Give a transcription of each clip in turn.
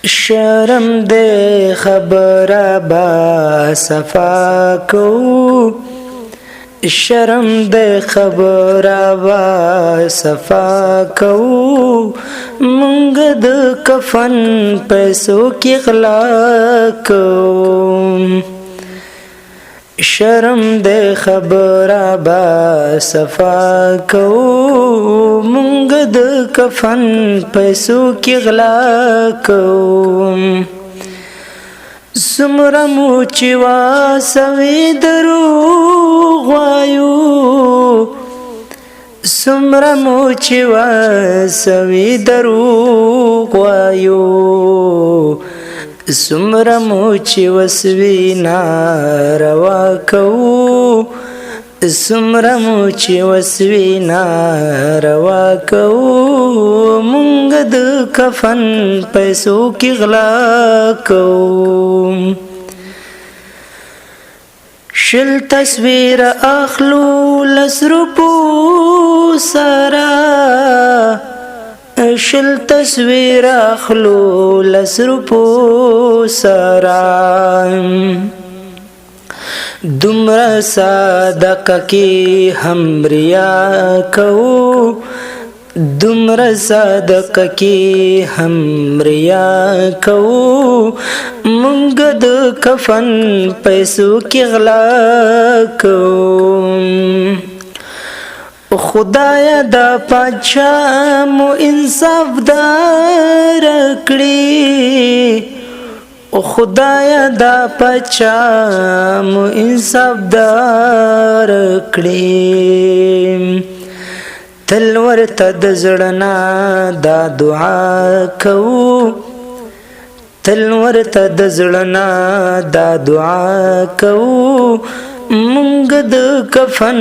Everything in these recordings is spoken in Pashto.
شرم دے خبر با صفا کو شرم دے خبر با صفا کو منگ د کفن پیسو کی غلا کو شرم دے خبر با صفا کو منگ د کفن پیسو کی غلا کو سمرمو چوا سوی دروغ وایو سمرمو چوا سوی دروغ وایو سمرمو چی وسوی ناروا کو سمرمو چی وسوی ناروا کو منگ د کفن پیسو کی غلا کو شل تصویر اخلو لسرپو سرا شل تصویر اخلو لسرپو سرا دمر صادق کی ہم ریا کو دمر صادق کی ہم ریا کو منگ د کفن پیسو کی غلا کو خدایا دا پاچا مو انصاف دار کړی خدایا دا پاچا مو انصاف دار کړی تل ورته د زړه دا دعا کو تل ورته د زړه دا دعا کو منگ د کفن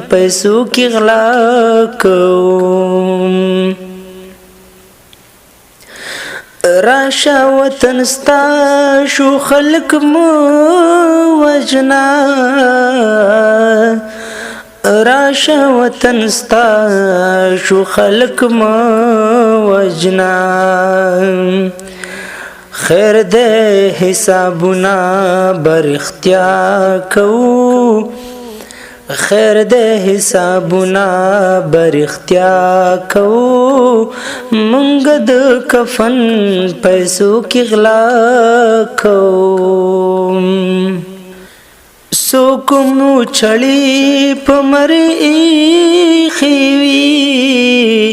پیسو کی غلا کو راشا وطن ستا شو خلق مو وجنا راشا وطن ستا شو خلق مو وجنا خیر دے حسابنا بر اختیار کو خیر دے حسابنا بر اختیار کو منگ د کفن پیسو کی غلا کو سوکمو چڑی پمری خیوی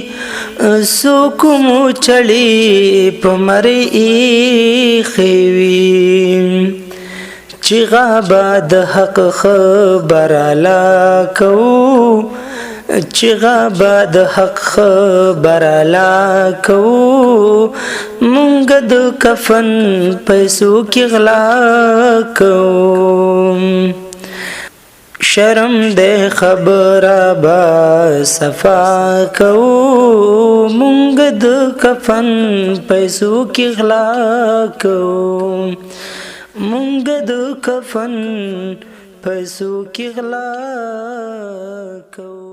سوکمو چڑی پمری خیوی چغا باد حق خبر علا کو چغا باد حق خبر علا کو منگ د کفن پیسو کی غلا کو شرم دے خبر با صفا کو منگ د کفن پیسو کی غلا کو منگ د کفن پیسو کی غلا کو